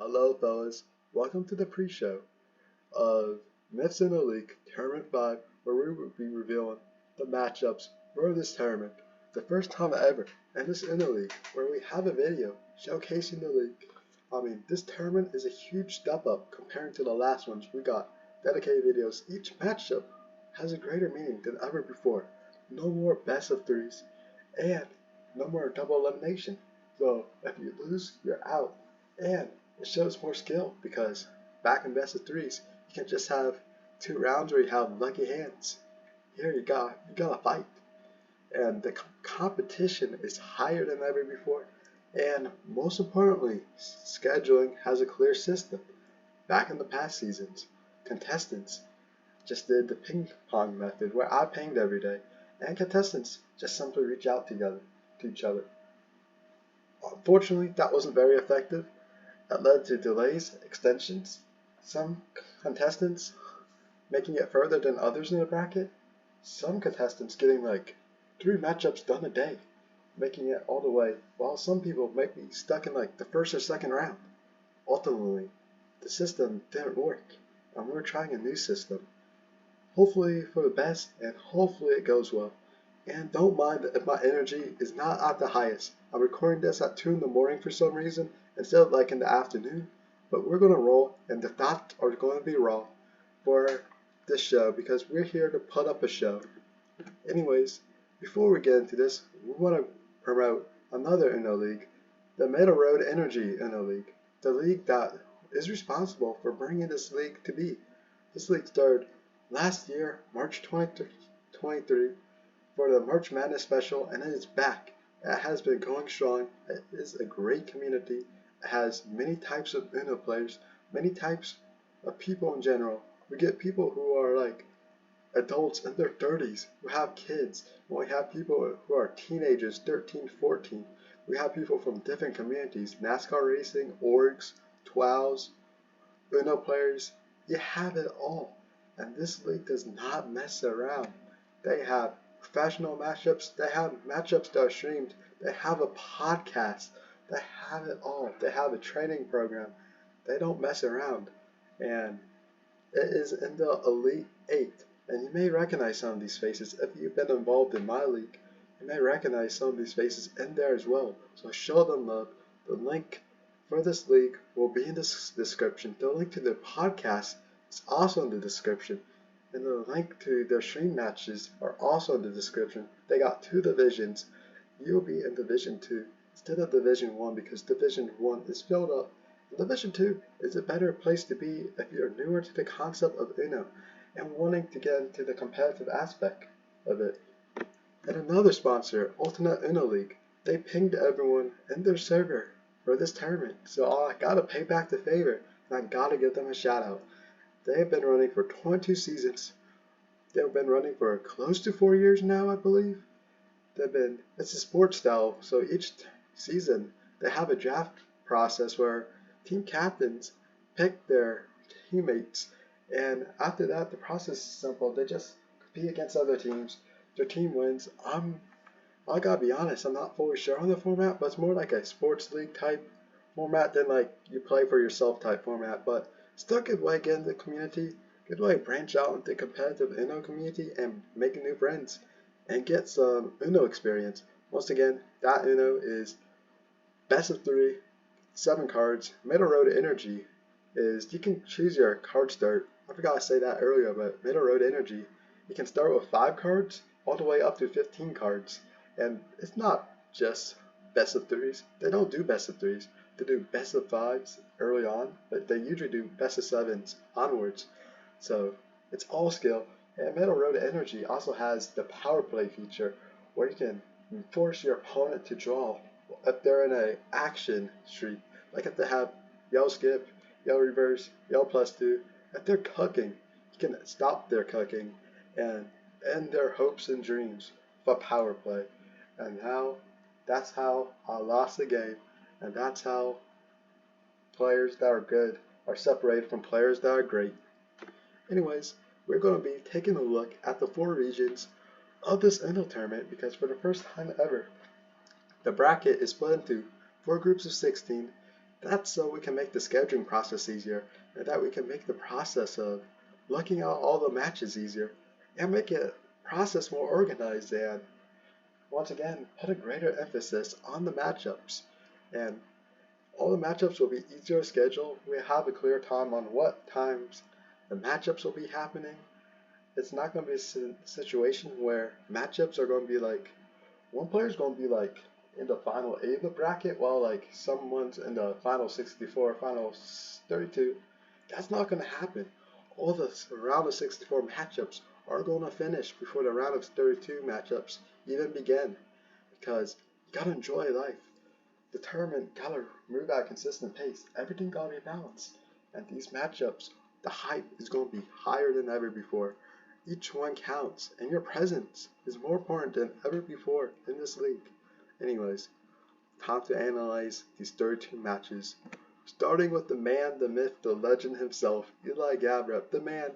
Hello, fellas. Welcome to the pre-show of Myths in the League Tournament 5, where we will be revealing the matchups for this tournament. The first time ever in this Inner League where we have a video showcasing the league. This tournament is a huge step up comparing to the last ones we got. Dedicated videos. Each matchup has a greater meaning than ever before. No more best of threes, and no more double elimination. So if you lose, you're out. And it shows more skill because back in best of threes, you can just have 2 rounds where you have lucky hands. Here you gotta fight, and the competition is higher than ever before. And most importantly, scheduling has a clear system. Back in the past seasons, contestants just did the ping pong method where I pinged every day, and contestants just simply reach out to each other. Unfortunately, that wasn't very effective. That led to delays, extensions, some contestants making it further than others in the bracket, some contestants getting like 3 matchups done a day, making it all the way, while some people might be stuck in like the first or second round. Ultimately, the system didn't work, and we're trying a new system. Hopefully for the best, and hopefully it goes well. And don't mind if my energy is not at the highest. I'm recording this at 2 in the morning for some reason, instead of like in the afternoon. But we're going to roll, and the thoughts are going to be raw for this show because we're here to put up a show. Anyways, before we get into this, we want to promote another Uno League, the Middle Road Energy Uno League, the league that is responsible for bringing this league to be. This league started last year, March 2023, for the March Madness special, and it is back. It has been going strong. It is a great community. It has many types of Uno players, many types of people in general. We get people who are like adults in their 30s who have kids. We have people who are teenagers, 13, 14. We have people from different communities, NASCAR racing, orgs, 12s, Uno players. You have it all. And this league does not mess around. They have professional matchups, they have matchups that are streamed, they have a podcast, they have it all. They have a training program. They don't mess around. And it is in the Elite 8. And you may recognize some of these faces if you've been involved in my league. You may recognize some of these faces in there as well. So show them love. The link for this league will be in the description. The link to their podcast is also in the description. And the link to their stream matches are also in the description. They got 2 divisions. You'll be in Division 2 instead of Division 1 because Division 1 is filled up. Division 2 is a better place to be if you're newer to the concept of Uno and wanting to get into the competitive aspect of it. And another sponsor, Ultimate Uno League, they pinged everyone in their server for this tournament. So I gotta pay back the favor, and I gotta give them a shout out. They have been running for 22 seasons. They've been running for close to 4 years now, I believe. It's a sports style, so each season they have a draft process where team captains pick their teammates, and after that the process is simple. They just compete against other teams. Their team wins. I gotta be honest, I'm not fully sure on the format, but it's more like a sports league type format than like you play for yourself type format. But still a good way to get into the community, good way to branch out into the competitive Uno community and make new friends and get some Uno experience. Once again, that Uno is best of 3, 7 cards. Middle Road Energy is you can choose your card start. I forgot to say that earlier, but Middle Road Energy, you can start with 5 cards all the way up to 15 cards. And it's not just best of 3s. They don't do best of 3s. They do best of 5s early on, but they usually do best of 7s onwards. So it's all skill. And Middle Road Energy also has the power play feature where you can force your opponent to draw if they're in an action streak. Like if they have yellow skip, yellow reverse, yellow +2. If they're cooking, you can stop their cooking and end their hopes and dreams with a power play. And that's how I lost the game. And that's how players that are good are separated from players that are great. Anyways, we're going to be taking a look at the 4 regions of this Uno tournament because for the first time ever, the bracket is split into 4 groups of 16. That's so we can make the scheduling process easier, and that we can make the process of looking at all the matches easier, and make it process more organized, and once again put a greater emphasis on the matchups. And all the matchups will be easier to schedule. We have a clear time on what times the matchups will be happening. It's not going to be a situation where matchups are going to be like one player's going to be like in the final 8 of the bracket while like someone's in the final 64, final 32. That's not going to happen. All the round of 64 matchups are going to finish before the round of 32 matchups even begin, because you got to enjoy life. The tournament got to move at a consistent pace. Everything got to be balanced. And these matchups, the hype is going to be higher than ever before. Each one counts, and your presence is more important than ever before in this league. Anyways, time to analyze these 32 matches. Starting with the man, the myth, the legend himself, Eli Gabrep. The man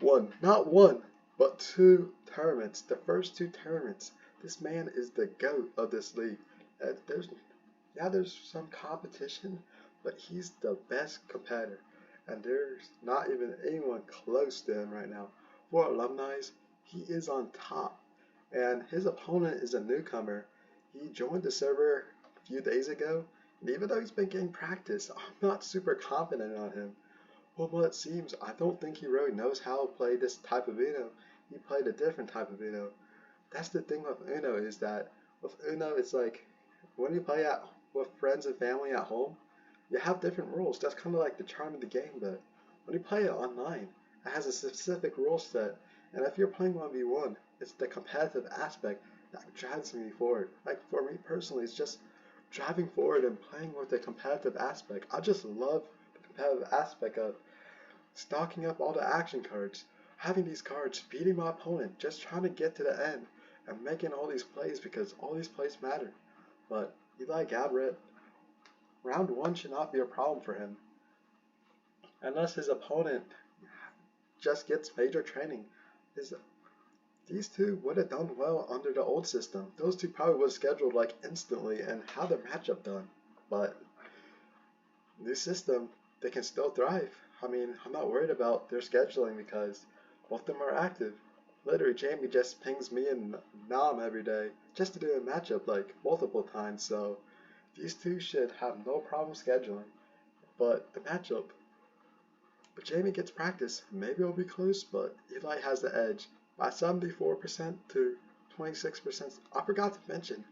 won not one, but 2 tournaments. The first 2 tournaments. This man is the GOAT of this league. There's some competition, but he's the best competitor. And there's not even anyone close to him right now. For alumni, he is on top. And his opponent is a newcomer. He joined the server a few days ago, and even though he's been getting practice, I'm not super confident on him. Well, it seems, I don't think he really knows how to play this type of Uno. He played a different type of Uno. That's the thing with Uno, is that with Uno, it's like when you play with friends and family at home, you have different rules. That's kind of like the charm of the game, but when you play it online, it has a specific rule set, and if you're playing 1v1, it's the competitive aspect that drives me forward. Like for me personally, it's just driving forward and playing with the competitive aspect. I just love the competitive aspect of stocking up all the action cards, having these cards, beating my opponent, just trying to get to the end, and making all these plays because all these plays matter. But Eli Gabrep, round 1 should not be a problem for him, unless his opponent just gets major training. These 2 would have done well under the old system. Those 2 probably would have scheduled like instantly and had their matchup done. But new system, they can still thrive. I mean, I'm not worried about their scheduling because both of them are active. Literally, Jamie just pings me and Nam every day just to do a matchup like multiple times. So these 2 should have no problem scheduling. But the matchup, but Jamie gets practice. Maybe it'll be close, but Eli has the edge by 74% to 26%. I forgot to mention,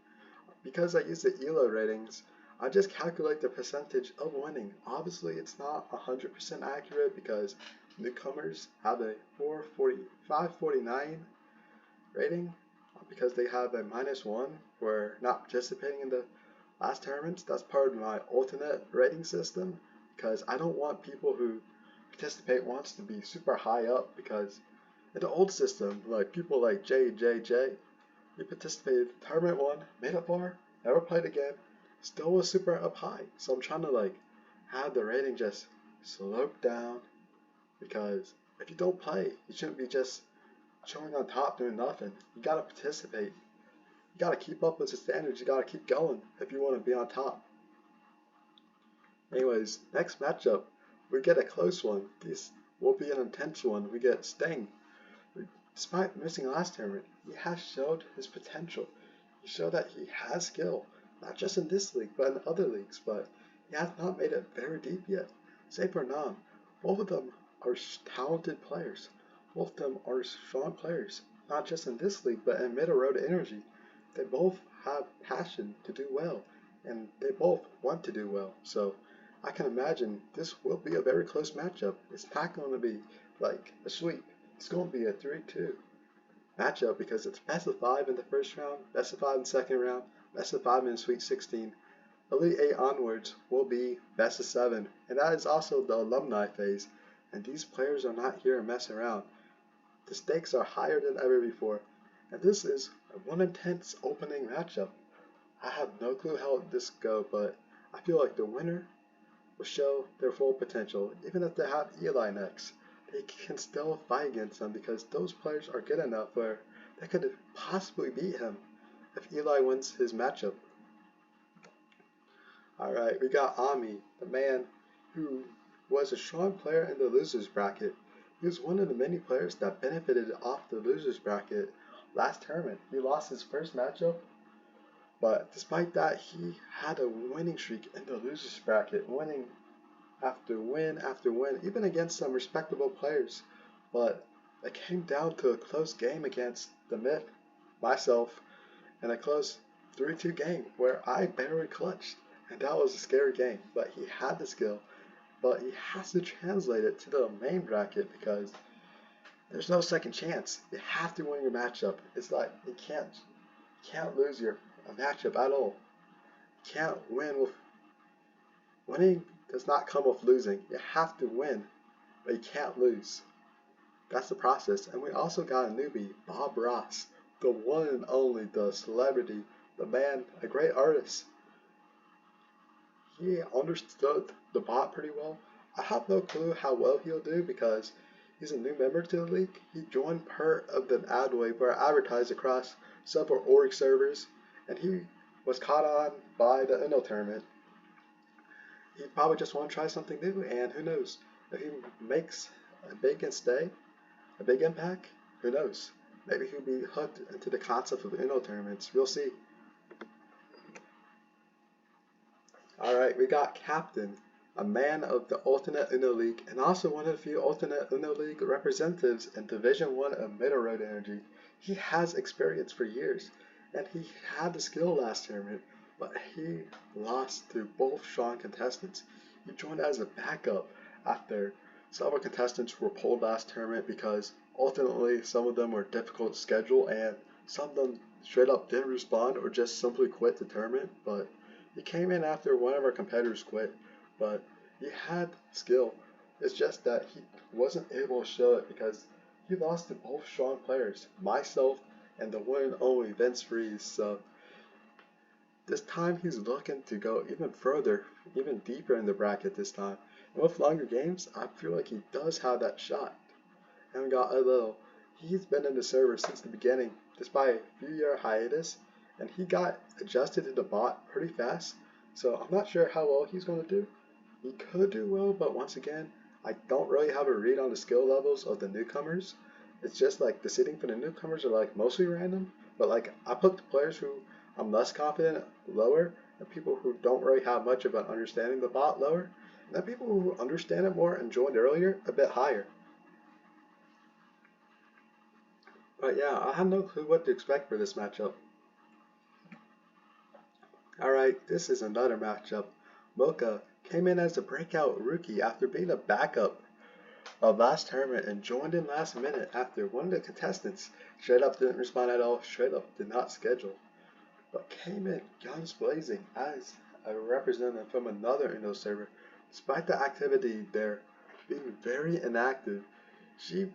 because I use the ELO ratings, I just calculate the percentage of winning. Obviously, it's not 100% accurate because newcomers have a 549 rating because they have a -1 for not participating in the last tournaments. That's part of my alternate rating system because I don't want people who participate once to be super high up, because in the old system, like people like JJJ, he participated tournament 1, made it far, never played again, still was super up high. So I'm trying to like have the rating just slope down, because if you don't play, you shouldn't be just showing on top doing nothing. You gotta participate. You gotta keep up with the standards. You gotta keep going if you want to be on top. Anyways, next matchup, we get a close one. This will be an intense one. We get Sting. Despite missing last tournament, he has showed his potential. He showed that he has skill, not just in this league, but in other leagues, but he has not made it very deep yet. Same for Nam. Both of them are talented players. Both of them are strong players, not just in this league, but in Middle Road Energy. They both have passion to do well, and they both want to do well. So I can imagine this will be a very close matchup. It's not going to be like a sweep. It's going to be a 3-2 matchup because it's best of 5 in the first round, best of 5 in the second round, best of 5 in the Sweet 16. Elite 8 onwards will be best of 7, and that is also the alumni phase. And these players are not here to mess around. The stakes are higher than ever before, and this is one intense opening matchup. I have no clue how this go, but I feel like the winner will show their full potential. Even if they have Eli next, they can still fight against them because those players are good enough where they could possibly beat him if Eli wins his matchup. Alright, we got Ami, the man who was a strong player in the losers bracket. He was one of the many players that benefited off the losers bracket last tournament. He lost his first matchup, but despite that, he had a winning streak in the losers bracket, winning after win after win, even against some respectable players. But it came down to a close game against the Myth, myself, in a close 3-2 game where I barely clutched. And that was a scary game, but he had the skill. But he has to translate it to the main bracket because there's no second chance. You have to win your matchup. It's like you can't lose your matchup at all. You can't win with winning does not come with losing. You have to win, but you can't lose. That's the process. And we also got a newbie, Bob Ross, the one and only, the celebrity, the man, a great artist. He understood the bot pretty well. I have no clue how well he'll do because he's a new member to the league. He joined part of the ad wave where I advertised across several org servers, and he was caught on by the Uno tournament. He probably just want to try something new, and who knows? If he makes a big a big impact, who knows? Maybe he'll be hooked into the concept of Uno tournaments. We'll see. Alright, we got Captain, a man of the Alternate Uno League, and also one of the few Alternate Uno League representatives in Division 1 of Middle Road Energy. He has experience for years, and he had the skill last tournament, but he lost to both strong contestants. He joined as a backup after several contestants were pulled last tournament because ultimately some of them were difficult to schedule and some of them straight up didn't respond or just simply quit the tournament. But he came in after one of our competitors quit, but he had skill. It's just that he wasn't able to show it because he lost to both strong players, myself and the one and only Vince Freeze. So this time he's looking to go even further, even deeper in the bracket this time. And with longer games, I feel like he does have that shot. And got a little. He's been in the server since the beginning, despite a few-year hiatus, and he got adjusted to the bot pretty fast. So I'm not sure how well he's going to do. He could do well, but once again, I don't really have a read on the skill levels of the newcomers. It's just like the seating for the newcomers are like mostly random, but like I put the players who I'm less confident lower, and people who don't really have much of an understanding of the bot lower, and then people who understand it more and joined earlier a bit higher. But yeah, I have no clue what to expect for this matchup. Alright, this is another matchup. Mocha came in as a breakout rookie after being a backup of last tournament and joined in last minute after one of the contestants straight up didn't respond at all, straight up did not schedule, but came in guns blazing as a representative from another Uno server. Despite the activity there being very inactive, she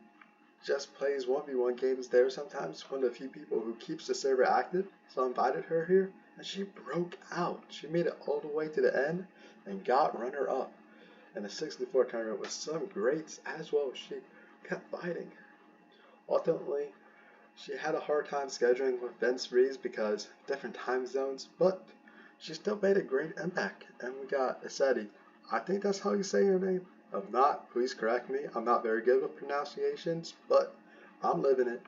just plays 1v1 games there sometimes, one of the few people who keeps the server active, so I invited her here, and she broke out. She made it all the way to the end and got runner-up in the 64 tournament with some greats as well. She kept fighting. Ultimately, she had a hard time scheduling with Vince Freeze because different time zones, but she still made a great impact. And we got Aseti. I think that's how you say her name. If not, please correct me. I'm not very good with pronunciations, but I'm living it.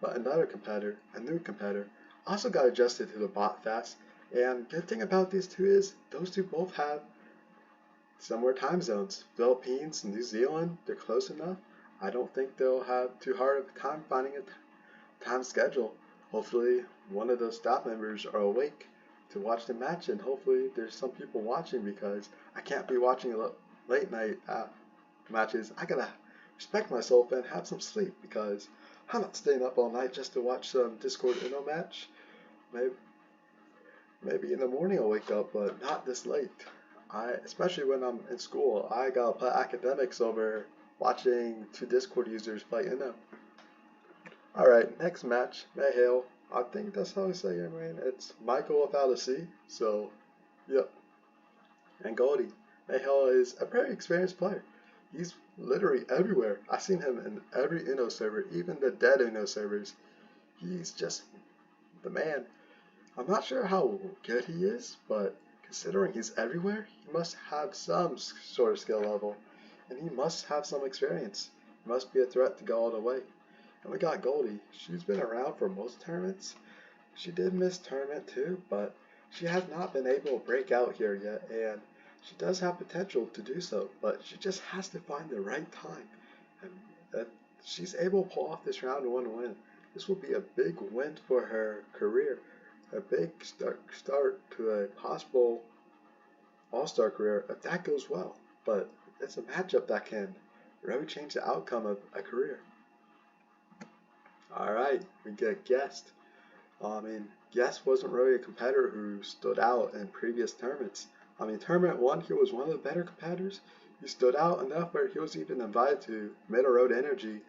But another competitor, a new competitor, also got adjusted to the bot fast. And good thing about these two is those two both have similar time zones. Philippines, New Zealand, they're close enough. I don't think they'll have too hard of a time finding a time schedule. Hopefully one of those staff members are awake to watch the match, and hopefully there's some people watching because I can't be watching late night matches. I gotta respect myself and have some sleep because I'm not staying up all night just to watch some Discord Uno match. Maybe in the morning I'll wake up, but not this late. Especially when I'm in school, I gotta put academics over watching two Discord users play Uno. Alright, next match, Mayhale. I think that's how I say your name. It's Michael without a C, so, yep. And Goldie. Mayhale is a very experienced player. He's literally everywhere. I've seen him in every Uno server, even the dead Uno servers. He's just the man. I'm not sure how good he is, but considering he's everywhere, he must have some sort of skill level, and he must have some experience. He must be a threat to go all the way. And we got Goldie. She's been around for most tournaments. She did miss tournament 2, but she has not been able to break out here yet, and she does have potential to do so, but she just has to find the right time. And if she's able to pull off this round 1 win, this will be a big win for her career, a big start to a possible all-star career if that goes well. But it's a matchup that can really change the outcome of a career. Alright, we get Guest. Guest wasn't really a competitor who stood out in previous tournaments. Tournament 1, he was one of the better competitors. He stood out enough where he was even invited to Middle Road Energy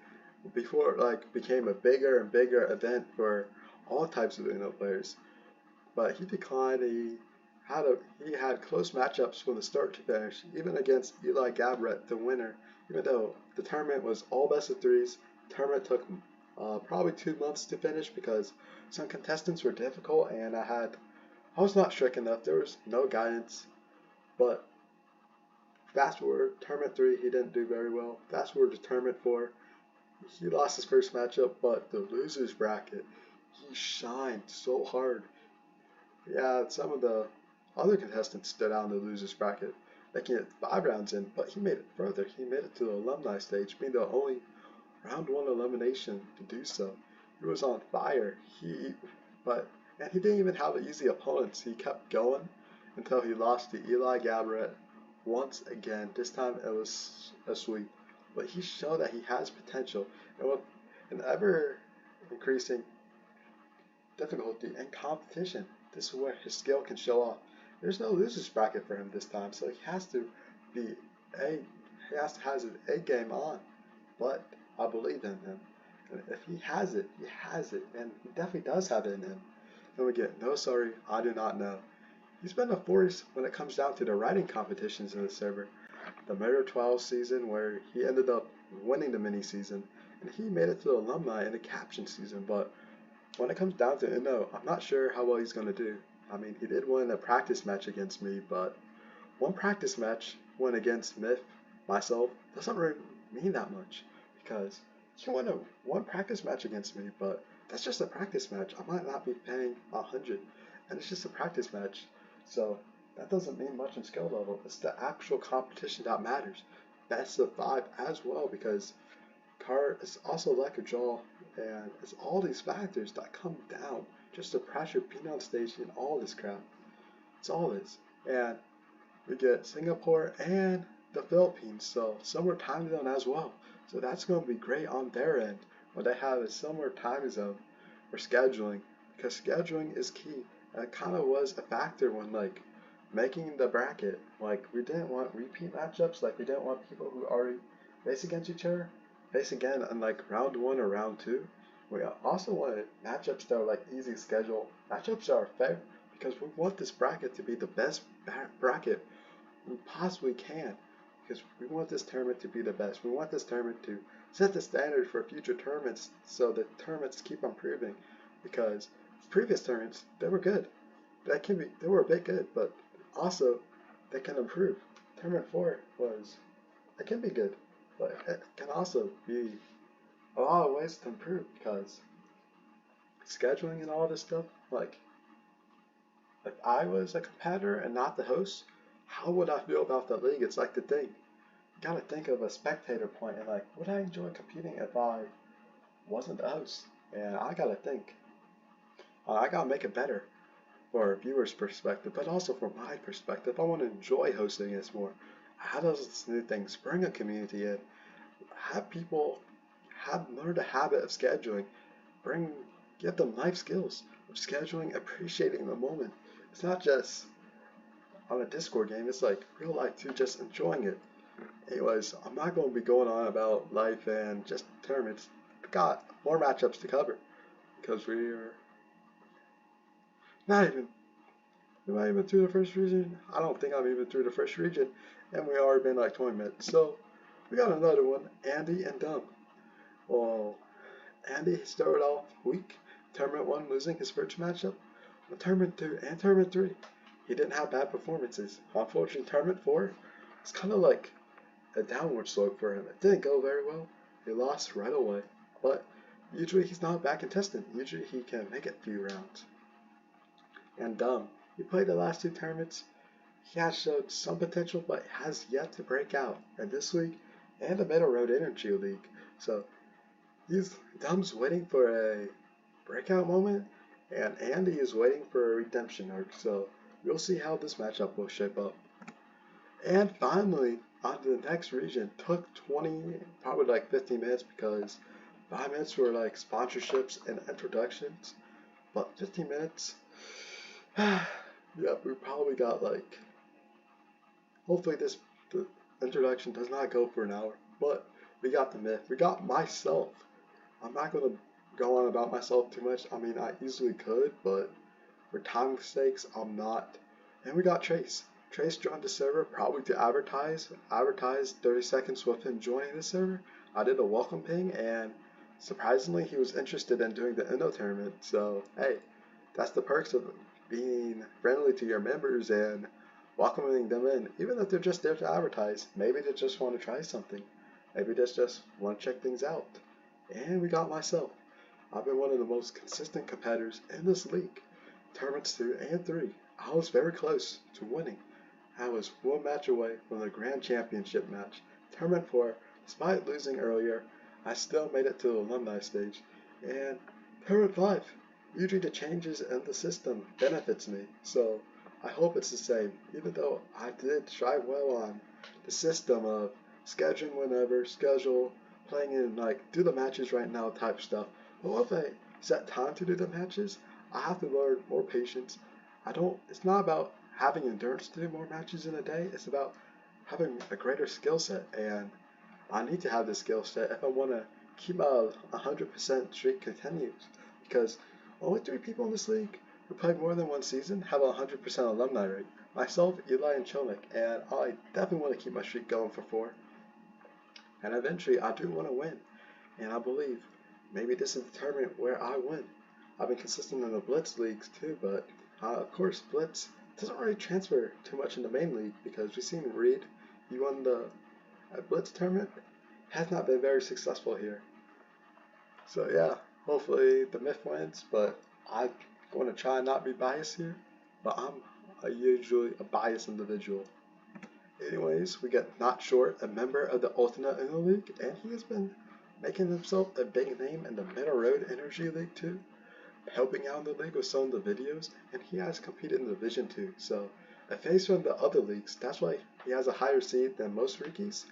before it became a bigger and bigger event for all types of Uno players. But he declined. He had close matchups from the start to finish, even against Eli Gabbert, the winner. Even though the tournament was all best of 3s, the tournament took probably 2 months to finish because some contestants were difficult and I was not strict enough. There was no guidance. But fast forward, tournament 3, he didn't do very well. Fast forward to tournament 4, he lost his first matchup, but the losers bracket, he shined so hard. Yeah, some of the other contestants stood out in the losers bracket, making it 5 rounds in, but he made it further. He made it to the alumni stage, being the only round 1 elimination to do so. He was on fire. And he didn't even have easy opponents. He kept going until he lost to Eli Gabbert once again. This time it was a sweep. But he showed that he has potential, and with an ever increasing difficulty and competition, this is where his skill can show off. There's no losers bracket for him this time, so he has to have his A game on. But I believe in him. And if he has it, he has it, and he definitely does have it in him. Then we get No Sorry, I Do Not Know. He's been a force when it comes down to the writing competitions in the server. The Mirror 12 season, where he ended up winning the mini season, and he made it to the alumni in the caption season. But when it comes down to Uno, I'm not sure how well he's going to do. He did win a practice match against me, but one practice match win against myself, doesn't really mean that much, because he won one practice match against me, but that's just a practice match. I might not be paying 100, and it's just a practice match. So that doesn't mean much in skill level. It's the actual competition that matters. Best of 5 as well, because card is also like a draw, and it's all these factors that come down just the pressure being on stage and all this crap. It's all this. And we get Singapore and the Philippines, so summer time zone as well. So that's going to be great on their end when they have a summer time zone for scheduling, because scheduling is key. And it kind of was a factor when making the bracket. We didn't want repeat matchups. We didn't want people who already face against each other face again in round 1 or round 2. We also wanted matchups that are easy schedule, matchups that are fair, because we want this bracket to be the best bracket we possibly can, because we want this tournament to be the best. We want this tournament to set the standard for future tournaments, so the tournaments keep improving, because previous tournaments, they were good. They were a bit good, but also they can improve. Tournament 4 it can be good, but it can also be a lot of ways to improve, because scheduling and all this stuff, if I was a competitor and not the host, how would I feel about the league? It's the thing. You gotta think of a spectator point, and would I enjoy competing if I wasn't the host? And I gotta think. I gotta make it better for a viewer's perspective, but also from my perspective. I want to enjoy hosting this more. How does this new thing bring a community in? Have people learn the habit of scheduling. Give them life skills of scheduling, appreciating the moment. It's not just on a Discord game, it's real life too, just enjoying it. Anyways, I'm not going to be going on about life and just tournaments. We got more matchups to cover, because we're not even through the first region. I don't think I'm even through the first region, and we already been 20 minutes. So we got another one, Andy and Dumb. Well, Andy started off weak. Tournament 1 losing his first matchup. Tournament 2 and Tournament 3, he didn't have bad performances. Unfortunately, Tournament 4, it's kind of like a downward slope for him. It didn't go very well. He lost right away. But usually he's not a bad contestant. Usually he can make it a few rounds. And he played the last two tournaments. He has showed some potential, but has yet to break out in this league and the Middle Road Energy League. So Dumb's waiting for a breakout moment, and Andy is waiting for a redemption arc. So we'll see how this matchup will shape up. And finally, on to the next region. Took 20, probably like 15 minutes because 5 minutes were like sponsorships and introductions. But 15 minutes, yeah, we probably got like, hopefully the introduction does not go for an hour. But we got the myth. We got myself. I'm not going to go on about myself too much. I mean, I easily could, but for time sakes, I'm not. And we got Trace. Trace joined the server probably to advertise 30 seconds with him joining the server. I did a welcome ping, and surprisingly he was interested in doing the Uno tournament. So hey, that's the perks of being friendly to your members and welcoming them in, even if they're just there to advertise. Maybe they just want to try something. Maybe they just want to check things out. And we got myself. I've been one of the most consistent competitors in this league. Tournaments 2 and 3, I was very close to winning. I was one match away from the Grand Championship match. Tournament 4, despite losing earlier, I still made it to the alumni stage. And Tournament 5, usually the changes in the system benefits me, so I hope it's the same, even though I did try well on the system of scheduling whenever, schedule, playing in like do the matches right now type stuff. But with a set time to do the matches, I have to learn more patience. It's not about having endurance to do more matches in a day, it's about having a greater skill set, and I need to have this skill set if I want to keep my 100% streak continues, because only 3 people in this league who played more than one season have a 100% alumni rate. Myself, Eli, and Chomic, and I definitely want to keep my streak going for 4. And eventually, I do want to win, and I believe maybe this is the tournament where I win. I've been consistent in the Blitz leagues too, but of course, Blitz doesn't really transfer too much in the main league because we've seen Reed, he won the Blitz tournament, has not been very successful here. So yeah, hopefully the myth wins, but I'm going to try and not be biased here, but I'm usually a biased individual. Anyways, we get Not Short, a member of the Ultimate Uno League, and he has been making himself a big name in the Middle Road Energy League too, helping out in the league with some of the videos, and he has competed in Division 2, so a face from the other leagues, that's why he has a higher seed than most Rikis.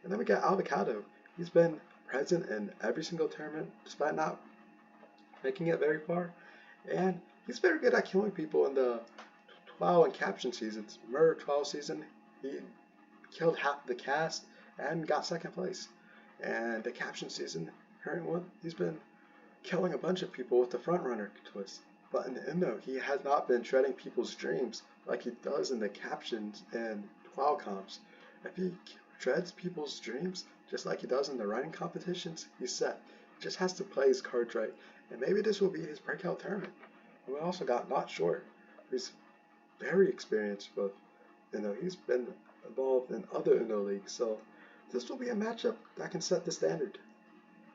And then we got Avocado. He's been present in every single tournament, despite not making it very far, and he's very good at killing people in the 12 and caption seasons. Murder 12 season, he killed half the cast and got 2nd place. And the caption season, current one, he's been killing a bunch of people with the front runner twist. But in the Uno, he has not been shredding people's dreams like he does in the captions and 12 comps. If he shreds people's dreams just like he does in the writing competitions, he's set. He just has to play his cards right, and maybe this will be his breakout tournament. And we also got Not Short, who's very experienced with, he's been involved in other Uno leagues, so this will be a matchup that can set the standard.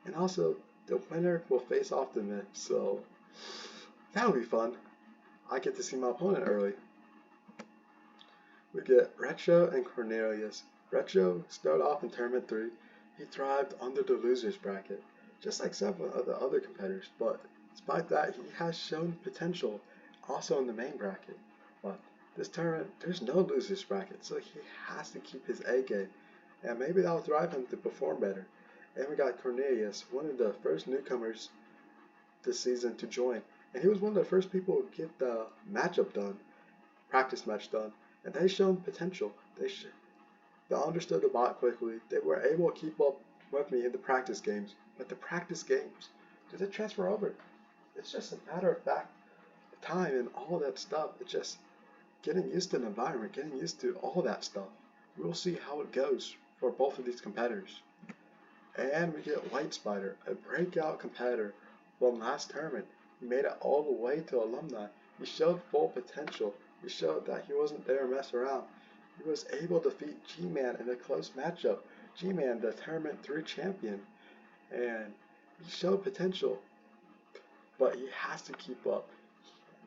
And also, the winner will face off the myth, so that'll be fun. I get to see my opponent early. We get Retro and Cornelius. Retro started off in Tournament 3. He thrived under the losers bracket, just like several of the other competitors, but despite that, he has shown potential also in the main bracket. But this tournament, there's no losers bracket, so he has to keep his A game, and maybe that'll drive him to perform better. And we got Cornelius, one of the first newcomers this season to join, and he was one of the first people to get the matchup done, practice match done, and they shown potential. They understood the bot quickly. They were able to keep up with me in the practice games, but the practice games, did it transfer over? It's just a matter of fact, time and all that stuff. It's just getting used to the environment, getting used to all that stuff. We'll see how it goes for both of these competitors. And we get White Spider, a breakout competitor from last tournament. He made it all the way to alumni. He showed full potential. He showed that he wasn't there to mess around. He was able to defeat G-Man in a close matchup. G-Man, the Tournament 3 champion, and he showed potential, but he has to keep up.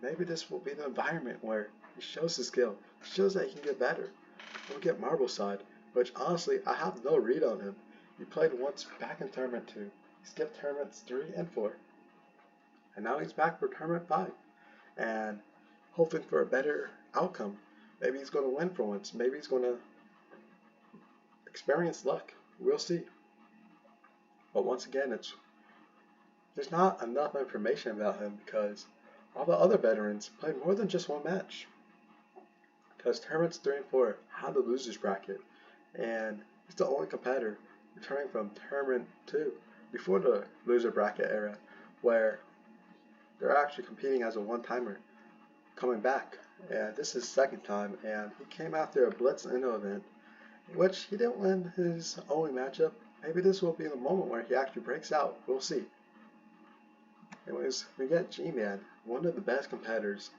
Maybe this will be the environment where he shows his skill, he shows that he can get better. We'll get Marbleside, which honestly I have no read on him. He played once back in Tournament 2, he skipped Tournaments 3 and 4, and now he's back for Tournament 5, and hoping for a better outcome. Maybe he's going to win for once, maybe he's going to experience luck, we'll see. But once again, there's not enough information about him because all the other veterans played more than just one match. Because Tournaments 3 and 4 had the losers bracket, and he's the only competitor returning from Tournament 2 before the loser bracket era, where they're actually competing as a one-timer coming back. And this is his second time, and he came after a Blitz Inno event, in which he didn't win his only matchup. Maybe this will be the moment where he actually breaks out. We'll see. Anyways, we get G-Man, one of the best competitors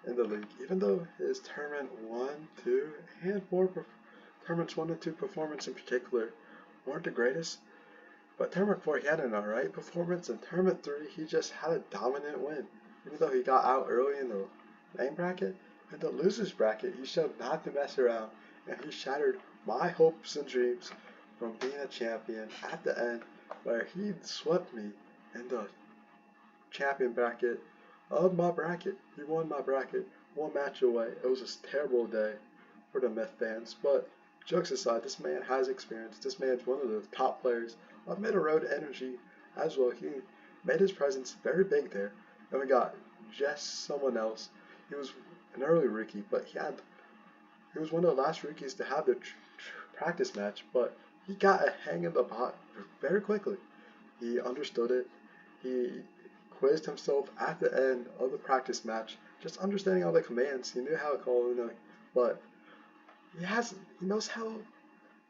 in the league, even though his Tournament 1, 2, and 4 Tournaments 1 and 2 performance in particular weren't the greatest. But Tournament 4 he had an alright performance, and Tournament 3 he just had a dominant win. Even though he got out early in the main bracket, in the losers bracket he showed not to mess around, and he shattered my hopes and dreams from being a champion at the end, where he swept me in the champion bracket of my bracket. He won my bracket one match away. It was a terrible day for the Myth fans, but jokes aside, this man has experience. This man's one of the top players of Middle Road Energy as well. He made his presence very big there. Then we got just someone else. He was an early rookie, but he was one of the last rookies to have the practice match, but he got a hang of the bot very quickly. He understood it. He quizzed himself at the end of the practice match, just understanding all the commands. He knew how to call it, but he knows how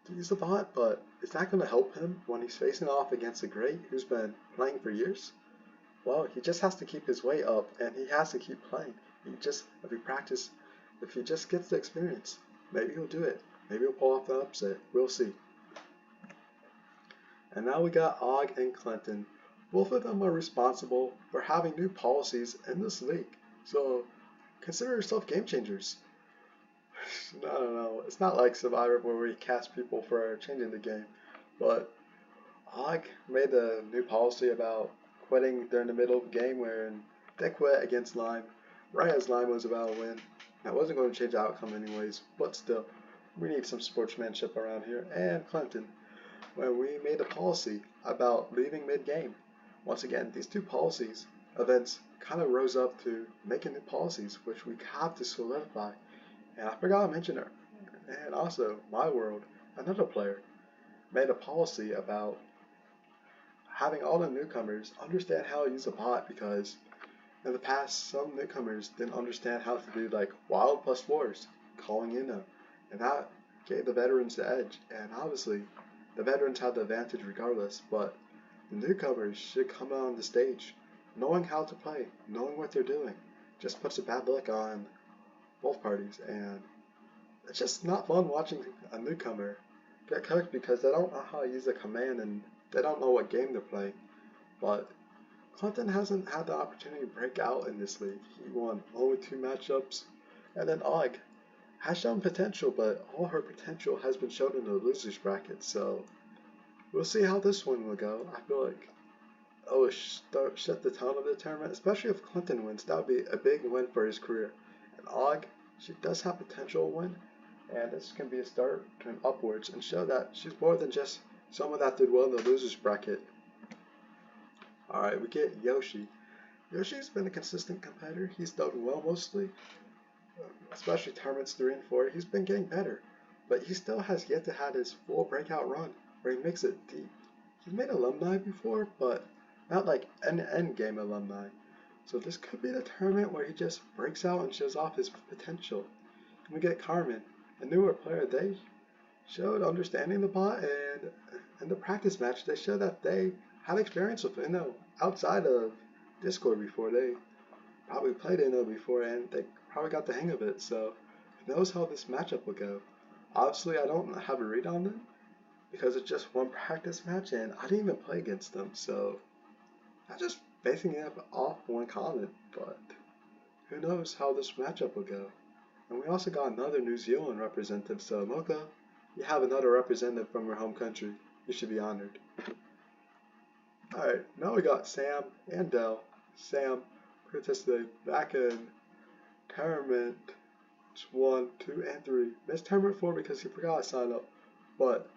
to use the bot, but is that going to help him when he's facing off against a great who's been playing for years? Well, he just has to keep his weight up, and he has to keep playing. If he just gets the experience, maybe he'll do it. Maybe he'll pull off the upset. We'll see. And now we got Og and Clinton. Both of them are responsible for having new policies in this league. So consider yourself game changers. No. It's not like Survivor where we cast people for changing the game. But Og made a new policy about quitting during the middle of the game where they quit against Lime. Right as Lime was about to win. That wasn't going to change the outcome anyways, but still, we need some sportsmanship around here. And Clinton, where we made a policy about leaving mid-game. Once again, these two events kind of rose up to making new policies, which we have to solidify. And I forgot to mention her. And also, My World, another player, made a policy about having all the newcomers understand how to use a bot, because in the past, some newcomers didn't understand how to do like wild plus fours, calling in them, and that gave the veterans the edge. And obviously, the veterans had the advantage regardless, but the newcomers should come on the stage knowing how to play, knowing what they're doing. Just puts a bad look on both parties, and it's just not fun watching a newcomer get cooked because they don't know how to use a command and they don't know what game they're playing. But Clinton hasn't had the opportunity to break out in this league. He won only 2 matchups, and then Og has shown potential, but all her potential has been shown in the losers bracket, so we'll see how this one will go. I feel like it will shut the tone of the tournament, especially if Clinton wins. That would be a big win for his career. And Og, she does have potential to win, and this can be a start turn upwards and show that she's more than just someone that did well in the losers bracket. Alright, we get Yoshi. Yoshi's been a consistent competitor. He's done well mostly, especially tournaments 3 and 4. He's been getting better, but he still has yet to have his full breakout run where he makes it deep. He's made alumni before, but not like an end game alumni. So this could be the tournament where he just breaks out and shows off his potential. And we get Carmen, a newer player. They showed understanding the bot, and in the practice match they showed that they had experience with outside of Discord before. They probably played before, and they probably got the hang of it, so who knows how this matchup will go. Obviously, I don't have a read on them because it's just one practice match and I didn't even play against them, so I'm just basing it off one comment, but who knows how this matchup will go. And we also got another New Zealand representative, so Mocha, you have another representative from your home country. You should be honored. Alright, now we got Sam and Dell. Sam participated back in tournament 1, 2, and 3. Missed tournament 4 because he forgot to sign up, but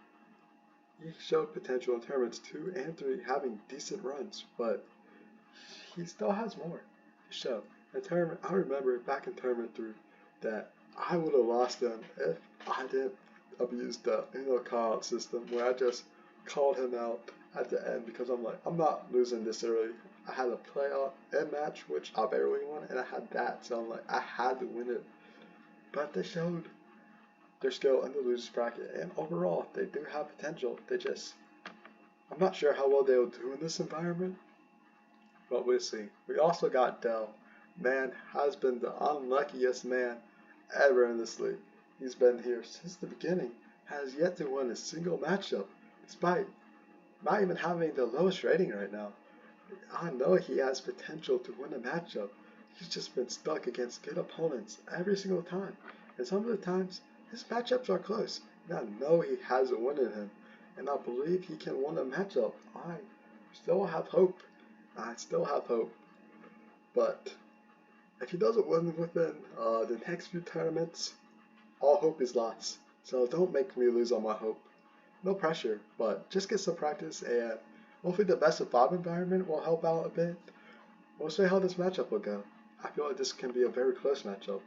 he showed potential in tournaments 2 and 3 having decent runs, but he still has more to show. In tournament, I remember back in tournament 3 that I would have lost him if I didn't abuse the call out system where I just called him out at the end because I'm like, I'm not losing this early. I had a playoff end match, which I barely won, and I had that, so I'm like, I had to win it. But they showed their skill in the losers bracket, and overall, they do have potential. I'm not sure how well they'll do in this environment, but we'll see. We also got Dell. Man has been the unluckiest man ever in this league. He's been here since the beginning, has yet to win a single matchup, despite not even having the lowest rating right now. I know he has potential to win a matchup. He's just been stuck against good opponents every single time. And some of the times, his matchups are close. And I know he has a win in him. And I believe he can win a matchup. I still have hope. But if he doesn't win within the next few tournaments, all hope is lost. So don't make me lose all my hope. No pressure, but just get some practice, and hopefully the best of 5 environment will help out a bit. We'll see how this matchup will go. I feel like this can be a very close matchup.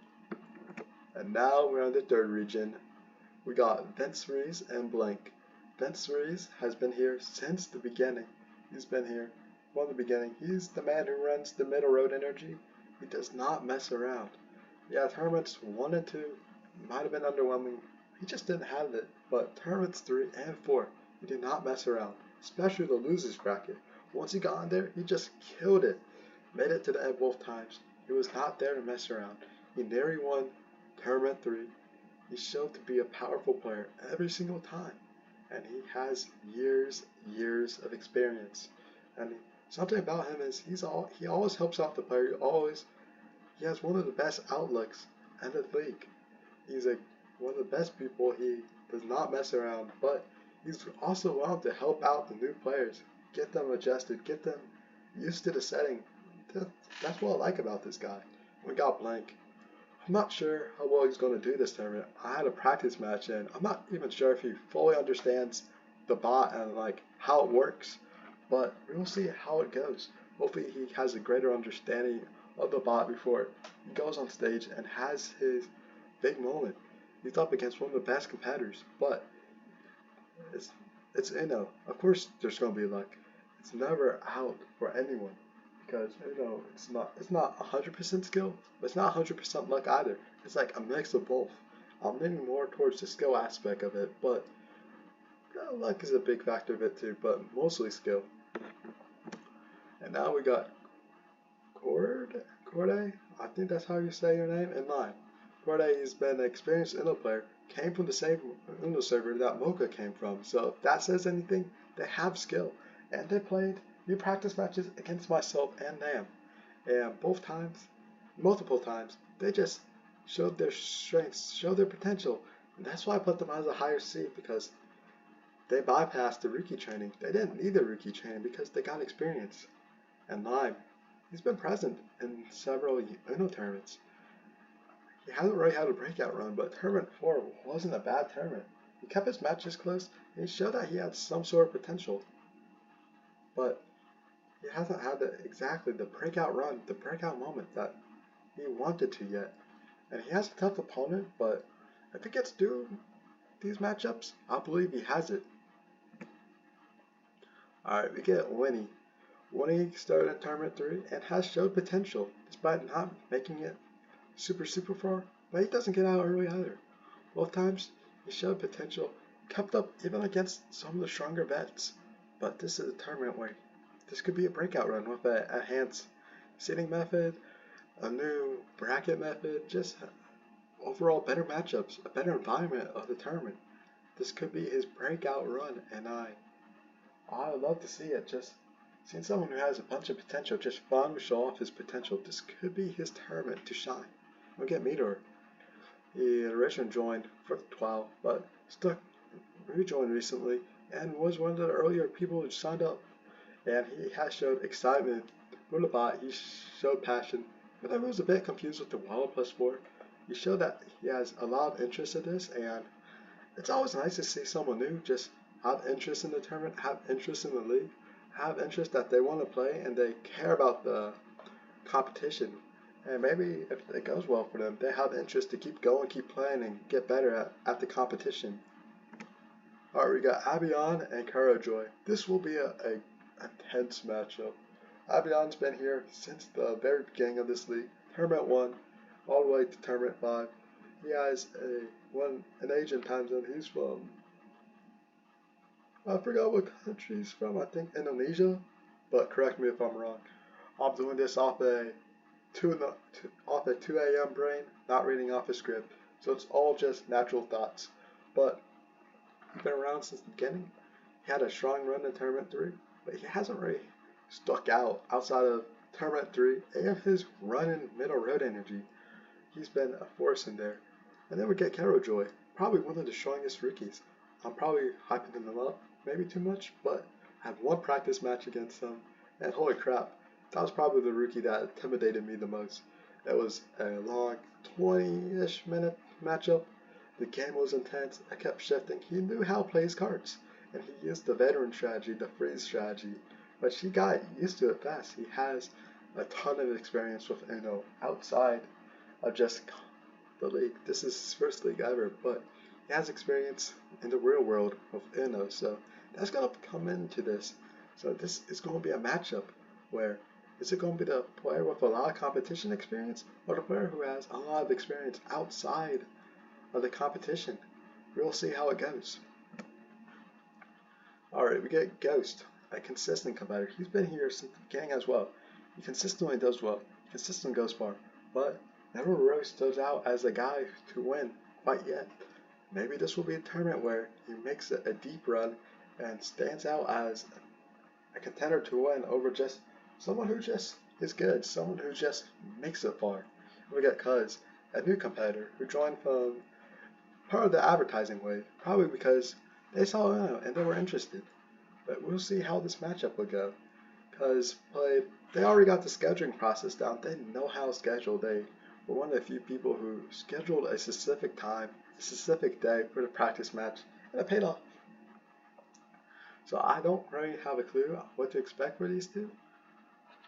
And now we're on the third region. We got Vince Rees and Blank. Vince Rees has been here since the beginning. He's been here from the beginning. He's the man who runs the middle road energy. He does not mess around. Yeah, tournaments 1 and 2 might have been underwhelming. He just didn't have it. But tournaments 3 and 4, he did not mess around. Especially the losers bracket. Once he got on there, he just killed it. Made it to the end both times. He was not there to mess around. He nearly won tournament 3. He showed to be a powerful player every single time. And he has years of experience. And something about him is he always helps out the player. He has one of the best outlooks in the league. He's one of the best people. He does not mess around, but he's also willing to help out the new players, get them adjusted, get them used to the setting. That's what I like about this guy. We got Blank. I'm not sure how well he's going to do this tournament. I had a practice match and I'm not even sure if he fully understands the bot and like how it works, but we'll see how it goes. Hopefully he has a greater understanding of the bot before he goes on stage and has his big moment. He's up against one of the best competitors, but it's of course there's going to be luck. It's never out for anyone because it's not 100% skill, but it's not 100% luck either. It's like a mix of both. I'm leaning more towards the skill aspect of it, but luck is a big factor of it too, but mostly skill. And now we got Corday, I think that's how you say your name, in line. Corday has been an experienced Uno player, came from the same Uno server that Mocha came from, so if that says anything, they have skill. And they played new practice matches against myself and Nam. And multiple times, they just showed their strengths, showed their potential. And that's why I put them as a higher seed, because they bypassed the rookie training. They didn't need the rookie training because they got experience. And Lime, he's been present in several Uno tournaments. He hasn't really had a breakout run, but tournament 4 wasn't a bad tournament. He kept his matches close, and he showed that he had some sort of potential. But he hasn't had exactly the breakout run, the breakout moment that he wanted to yet. And he has a tough opponent, but if he gets through these matchups, I believe he has it. Alright, we get Winnie. Winnie started in tournament 3 and has showed potential, despite not making it super far, but he doesn't get out early either. Both times, he showed potential, kept up even against some of the stronger vets. But this is a tournament where this could be a breakout run with a enhanced seeding method, a new bracket method, just overall better matchups, a better environment of the tournament. This could be his breakout run, and I would love to see it. Just seeing someone who has a bunch of potential just finally show off his potential. This could be his tournament to shine. We'll get Meteor. He originally joined for 12, but stuck rejoined recently and was one of the earlier people who signed up. And he has showed excitement for the bot. He showed passion, but I was a bit confused with the Wild +4. He showed that he has a lot of interest in this, and it's always nice to see someone new just have interest in the tournament, have interest in the league, have interest that they want to play, and they care about the competition. And maybe if it goes well for them, they have interest to keep going, keep playing, and get better at the competition. Alright, we got Abion and Karajoy. This will be a tense matchup. Abion's been here since the very beginning of this league, Tournament 1, all the way to Tournament 5. He has an Asian time zone. He's from, I forgot what country he's from, I think Indonesia, but correct me if I'm wrong. I'm doing this off a 2 a.m. brain, not reading off a script, so it's all just natural thoughts. But he's been around since the beginning. He had a strong run in Tournament 3, but he hasn't really stuck out outside of Tournament 3 and his run in Middle Road Energy. He's been a force in there. And then we get Karajoy, probably one of the strongest rookies. I'm probably hyping him up, maybe too much, but I had one practice match against him, and holy crap, that was probably the rookie that intimidated me the most. It was a long 20-ish minute matchup. The game was intense. I kept shifting. He knew how to play his cards, and he used the veteran strategy, the freeze strategy, but he got used to it fast. He has a ton of experience with Uno outside of just the league. This is his first league ever, but he has experience in the real world with Uno, so that's going to come into this. So this is going to be a matchup where is it going to be the player with a lot of competition experience or the player who has a lot of experience outside of the competition? We'll see how it goes. Alright, we get Ghost, a consistent competitor. He's been here since the beginning as well. He consistently does well. He consistently goes far, but never really stood out as a guy to win quite yet. Maybe this will be a tournament where he makes a deep run and stands out as a contender to win over just someone who just is good, someone who just makes it far. We got Cuz, a new competitor who joined from part of the advertising wave, probably because they saw Uno and they were interested. But we'll see how this matchup will go. Cuz they already got the scheduling process down. They know how to schedule. They were one of the few people who scheduled a specific time, a specific day for the practice match, and it paid off. So I don't really have a clue what to expect for these two.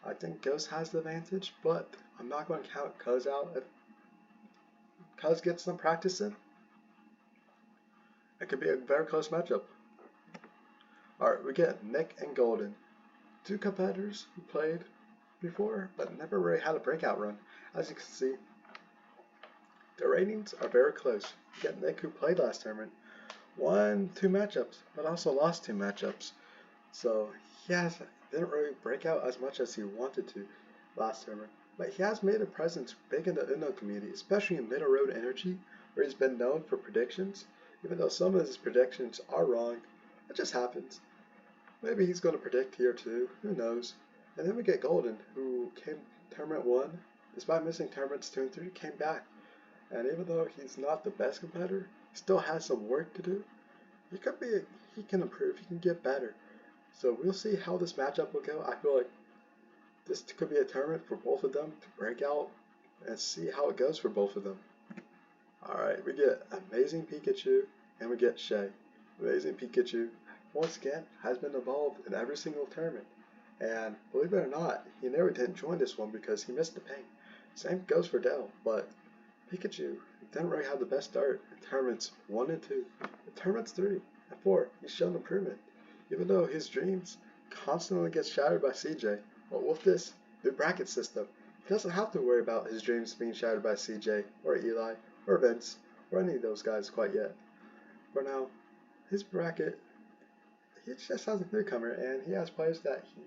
I think Ghost has the advantage, but I'm not going to count Cuz out. If Cuz gets some practice in, it could be a very close matchup. Alright, we get Nick and Golden, two competitors who played before, but never really had a breakout run. As you can see, the ratings are very close. You get Nick, who played last tournament, won 2 matchups, but also lost 2 matchups. So he didn't really break out as much as he wanted to last tournament. But he has made a presence big in the Uno community, especially in Middle Road Energy, where he's been known for predictions. Even though some of his predictions are wrong, it just happens. Maybe he's going to predict here too, who knows. And then we get Golden, who came Tournament 1, despite missing Tournaments 2 and 3, came back. And even though he's not the best competitor, he still has some work to do. He can improve, he can get better. So we'll see how this matchup will go. I feel like this could be a tournament for both of them to break out and see how it goes for both of them. Alright, we get Amazing Pikachu and we get Shay. Amazing Pikachu, once again, has been involved in every single tournament. And believe it or not, he never didn't join this one because he missed the paint. Same goes for Dell, but Pikachu didn't really have the best start in tournaments 1 and 2. In tournaments 3 and 4, he's shown improvement. Even though his dreams constantly get shattered by CJ, but with this new bracket system, he doesn't have to worry about his dreams being shattered by CJ or Eli or Vince or any of those guys quite yet. For now, his bracket, he just has a newcomer and he has players that he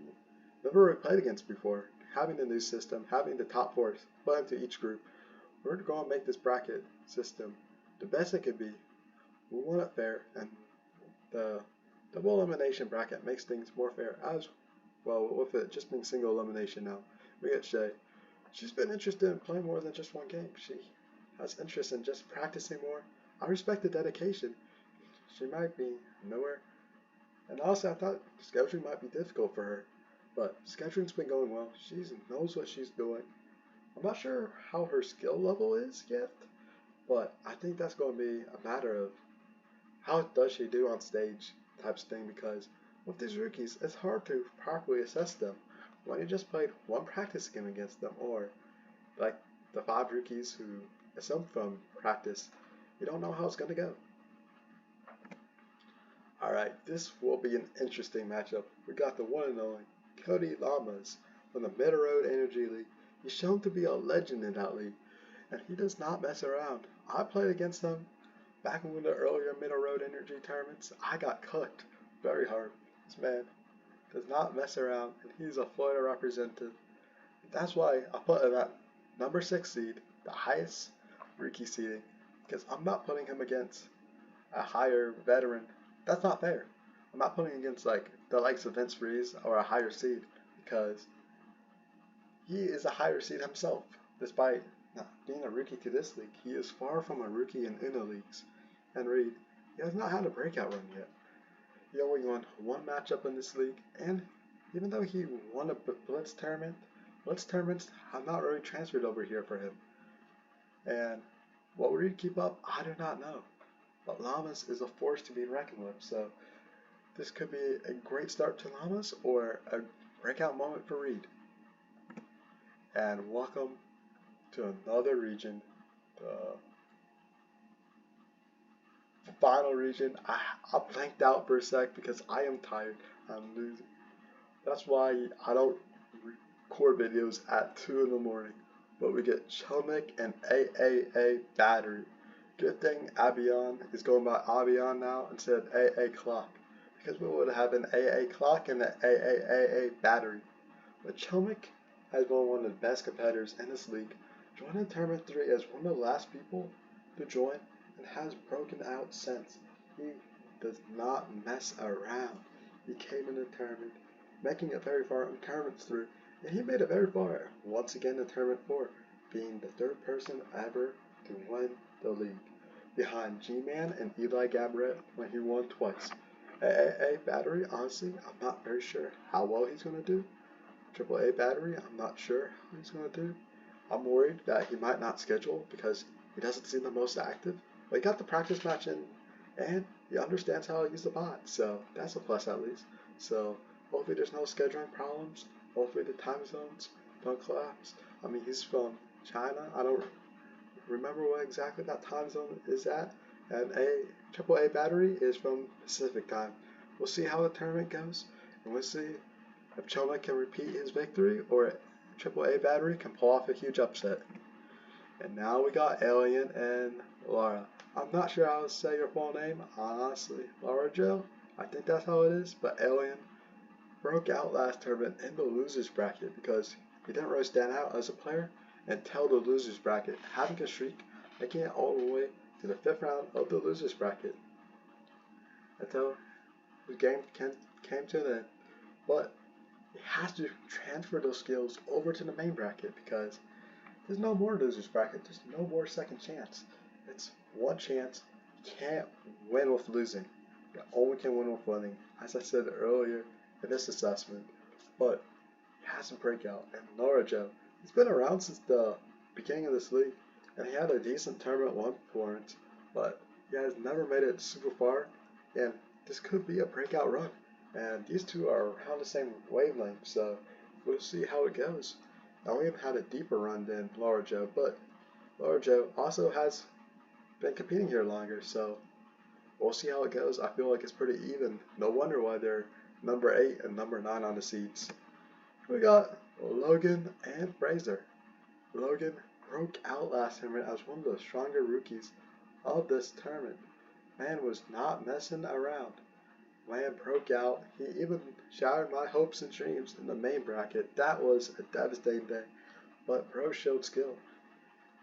never really played against before. having the new system, having the top four split into each group, we're going to make this bracket system the best it could be. We want it fair, and the double elimination bracket makes things more fair as well, with it just being single elimination now. We get Shay. She's been interested in playing more than just one game. She has interest in just practicing more. I respect the dedication. She might be nowhere. And also, I thought scheduling might be difficult for her. But scheduling's been going well. She knows what she's doing. I'm not sure how her skill level is yet, but I think that's going to be a matter of how does she do on stage types of thing, because with these rookies, it's hard to properly assess them when you just played one practice game against them, or like the 5 rookies who assumed from practice, you don't know how it's going to go. Alright, this will be an interesting matchup. We got the one and only Cody Lamas from the Middle Road Energy League. He's shown to be a legend in that league, and he does not mess around. I played against him back in the earlier Middle Road Energy tournaments. I got cooked very hard. This man does not mess around, and he's a Florida representative. That's why I put him at number 6 seed, the highest rookie seeding, because I'm not putting him against a higher veteran. That's not fair. I'm not putting against like the likes of Vince Freeze or a higher seed, because he is a higher seed himself. Despite not being a rookie to this league, he is far from a rookie in Uno leagues. And Reed, he has not had a breakout run yet. He only won one matchup in this league, and even though he won a Blitz tournaments have not really transferred over here for him. And what will Reed keep up? I do not know. But Lamas is a force to be reckoned with, so this could be a great start to Lamas or a breakout moment for Reed. And welcome to another region, the final region. I blanked out for a sec because I am tired. I'm losing. That's why I don't record videos at 2 in the morning. But we get Chomic and AAA Battery. Good thing Abion is going by Abion now instead of AA Clock, because we would have an AA Clock and an AAA Battery. But Chomic has been one of the best competitors in this league, joining Tournament 3 as one of the last people to join, and has broken out since. He does not mess around. He came in the tournament, making it very far in Tournament 3, and he made it very far once again in Tournament 4, being the 3rd person ever to win the league, behind G-Man and Eli Gabbert when he won twice. AAA Battery, honestly, I'm not very sure how well he's going to do. AAA Battery, I'm not sure how he's going to do. I'm worried that he might not schedule because he doesn't seem the most active. But he got the practice match in, and he understands how to use the bot, so that's a plus at least. So hopefully there's no scheduling problems. Hopefully the time zones don't collapse. I mean, he's from China. I don't remember what exactly that time zone is at. And AAA Battery is from Pacific time. We'll see how the tournament goes, and we'll see if Choma can repeat his victory or AAA Battery can pull off a huge upset. And now we got Alien and Lara. I'm not sure how to say your full name, honestly. Lara Joe? I think that's how it is, but Alien broke out last tournament in the losers bracket because he didn't really stand out as a player until the losers bracket, having a streak, making it all the way to the 5th round of the losers bracket until the game came to an end. But he has to transfer those skills over to the main bracket because there's no more losers bracket. There's no more second chance. It's one chance. You can't win with losing. You only can win with winning, as I said earlier in this assessment. But he has to break out. And Lara Joe, he's been around since the beginning of this league, and he had a decent tournament 1 performance, but he has never made it super far, and this could be a breakout run. And these two are around the same wavelength, so we'll see how it goes. Alien had a deeper run than Lara Joe, but Lara Joe also has been competing here longer, so we'll see how it goes. I feel like it's pretty even. No wonder why they're number 8 and number 9 on the seeds. We got Logan and Fraser. Logan broke out last tournament as one of the stronger rookies of this tournament. Man was not messing around. man broke out. He even shattered my hopes and dreams in the main bracket. That was a devastating day. But bro showed skill,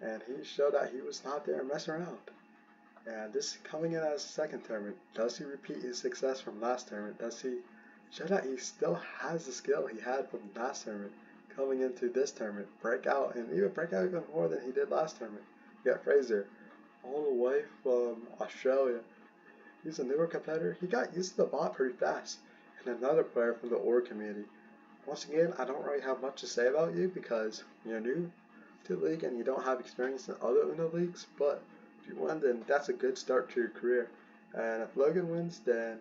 and he showed that he was not there messing around. And this coming in as a second tournament, does he repeat his success from last tournament? Does he show that he still has the skill he had from last tournament coming into this tournament? Break out, and even break out even more than he did last tournament. You got Fraser, all the way from Australia. He's a newer competitor. He got used to the bot pretty fast. And another player from the Org community. Once again, I don't really have much to say about you because you're new to the league and you don't have experience in other Uno leagues, but if you win, then that's a good start to your career. And if Logan wins, then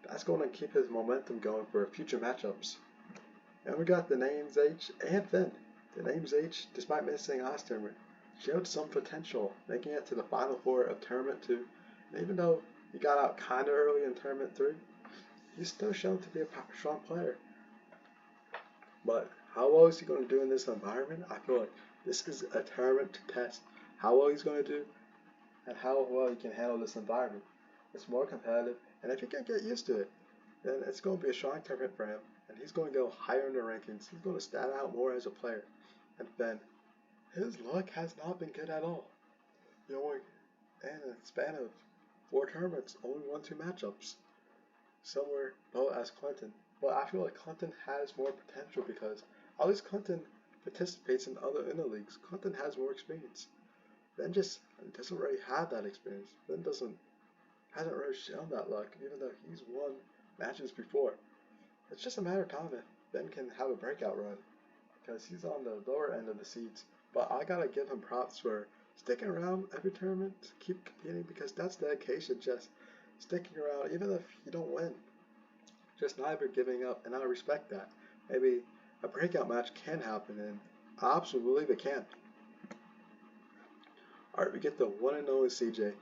that's going to keep his momentum going for future matchups. And we got the names H and Finn. The names H, despite missing last tournament, showed some potential, making it to the final four of Tournament 2. And even though he got out kinda early in Tournament 3, he's still shown to be a strong player. But how well is he going to do in this environment? I feel like this is a tournament to test how well he's going to do and how well he can handle this environment. It's more competitive, and if he can get used to it, then it's going to be a strong tournament for him, and he's going to go higher in the rankings. He's going to stand out more as a player. And Ben, his luck has not been good at all. You know, in a span of 4 tournaments, only won 2 matchups. Somewhere low as Clinton. But I feel like Clinton has more potential because at least Clinton participates in other Uno leagues. Clinton has more experience. Ben just doesn't really have that experience. Ben hasn't really shown that luck, even though he's won matches before. It's just a matter of time if Ben can have a breakout run because he's on the lower end of the seeds. But I gotta give him props for sticking around every tournament, keep competing because that's dedication. Just sticking around even if you don't win. Just never giving up, and I respect that. Maybe a breakout match can happen, and I absolutely believe it can. Alright, we get the one and only CJ.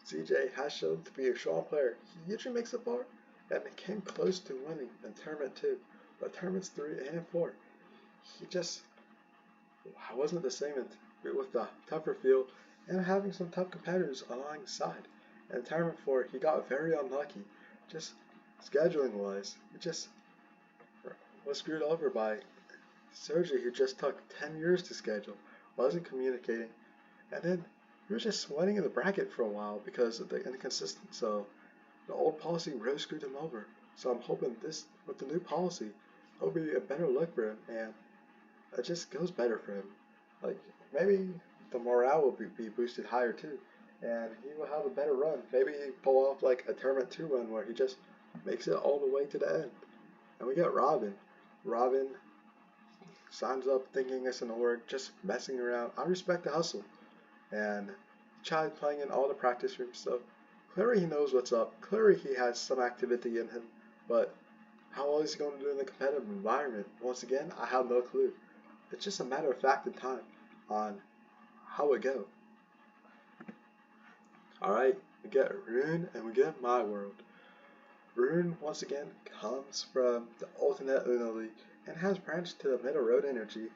CJ has shown to be a strong player. He usually makes it far, and he came close to winning in Tournament 2. But Tournaments 3 and 4, he just wasn't the same with the tougher field and having some tough competitors alongside. In Tournament 4, he got very unlucky. Just scheduling wise, he just was screwed over by Sergi, who just took 10 years to schedule, wasn't communicating, and then he was just sweating in the bracket for a while because of the inconsistency. So the old policy really screwed him over. So I'm hoping this, with the new policy, it'll be a better look for him, and it just goes better for him. Like, maybe the morale will be boosted higher too, and he will have a better run. Maybe he pull off like a Tournament 2 run where he just makes it all the way to the end. And we got Robin. Robin signs up thinking it's an org, just messing around. I respect the hustle. And he tried playing in all the practice rooms, so clearly he knows what's up. Clearly he has some activity in him, but how well is he going to do in the competitive environment? Once again, I have no clue. It's just a matter of fact and time on how it go. Alright, we get Rune and we get My World. Rune, once again, comes from the Ultimate Uno League and has branched to the Middle Road Energy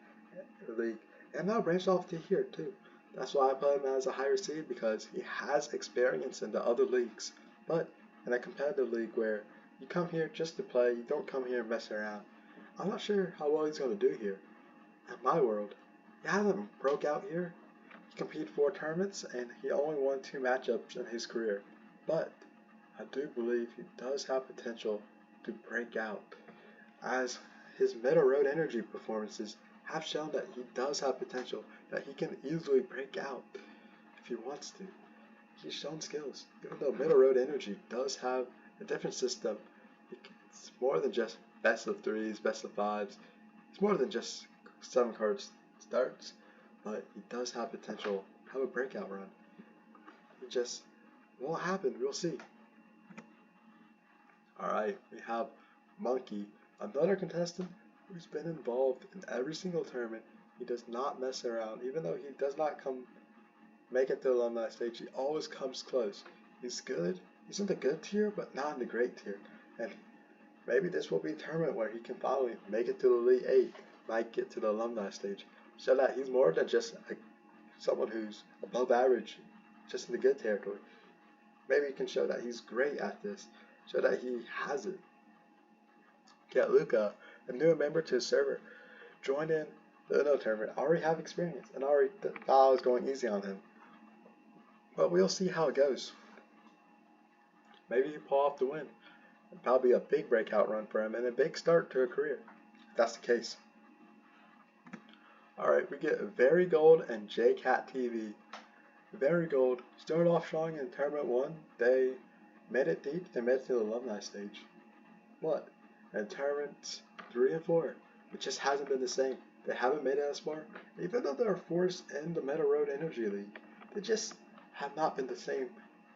League and now branched off to here too. That's why I put him as a higher seed because he has experience in the other leagues. But in a competitive league where you come here just to play, you don't come here and mess around. I'm not sure how well he's going to do here. At My World, he hasn't broke out here. He competed 4 tournaments and he only won 2 matchups in his career. But I do believe he does have potential to break out, as his Middle Road Energy performances have shown that he does have potential, that he can easily break out if he wants to. He's shown skills, even though Middle Road Energy does have a different system. It's more than just best of 3s, best of 5s. It's more than just 7 cards starts, but he does have potential, have a breakout run. It just won't happen, we'll see. Alright, we have Monkey, another contestant who's been involved in every single tournament. He does not mess around, even though he does not make it to the alumni stage, he always comes close. He's good, he's in the good tier, but not in the great tier. And maybe this will be a tournament where he can finally make it to the Elite 8, might get to the alumni stage, so that he's more than just someone who's above average, just in the good territory. Maybe he can show that he's great at this, show that he has it. Get Luca, a new member to his server, joined in the Uno tournament, already have experience, and already thought I was going easy on him. But we'll see how it goes. Maybe he pull off the win. It'll probably be a big breakout run for him and a big start to a career, if that's the case. Alright, we get Very Gold and JCat TV. Very Gold started off strong in Tournament 1. They made it deep and made it to the alumni stage. But in Tournaments 3 and 4, it just hasn't been the same. They haven't made it as far. Even though they're forced in the Meta Road Energy League, they just have not been the same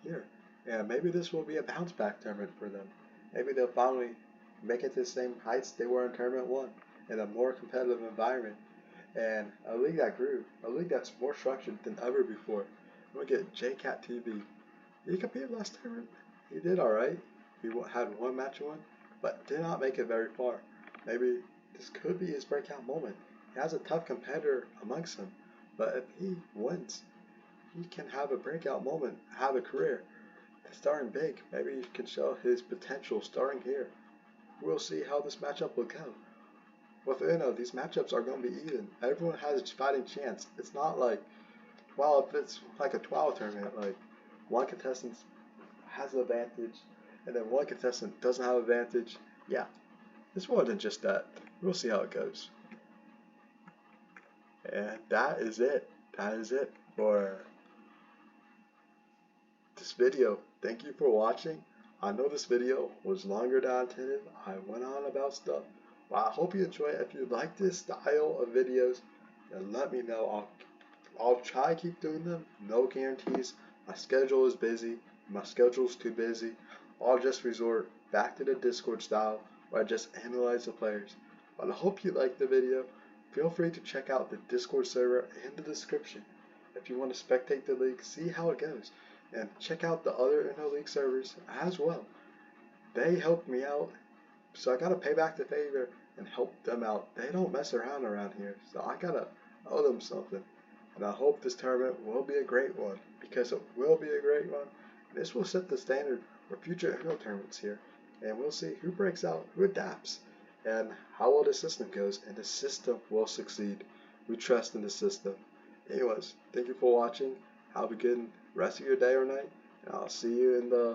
here. And maybe this will be a bounce back tournament for them. Maybe they'll finally make it to the same heights they were in Tournament 1 in a more competitive environment. And a league that grew, a league that's more structured than ever before. We'll get JCat TV. He competed last tournament. He did alright. He had one match win, but did not make it very far. Maybe this could be his breakout moment. He has a tough competitor amongst him, but if he wins, he can have a breakout moment, have a career. Starting big, maybe he can show his potential starting here. We'll see how this matchup will go. With Uno, these matchups are going to be even. Everyone has a fighting chance. It's not like, well, if it's like a 12 tournament, like one contestant has an advantage and then one contestant doesn't have an advantage. Yeah, it's more than just that. We'll see how it goes. And that is it. That is it for this video. Thank you for watching. I know this video was longer than I intended. I went on about stuff. Well, I hope you enjoy it. If you like this style of videos, then let me know. I'll try to keep doing them. No guarantees. My schedule is busy. My schedule's too busy. I'll just resort back to the Discord style where I just analyze the players. But I hope you liked the video. Feel free to check out the Discord server in the description. If you want to spectate the league, see how it goes. And check out the other Uno League servers as well. They helped me out, so I gotta pay back the favor and help them out. They don't mess around here, so I gotta owe them something. And I hope this tournament will be a great one, because it will be a great one. This will set the standard for future Uno tournaments here, and we'll see who breaks out, who adapts, and how well the system goes, and the system will succeed. We trust in the system. Anyways, thank you for watching. Have a good rest of your day or night, and I'll see you in the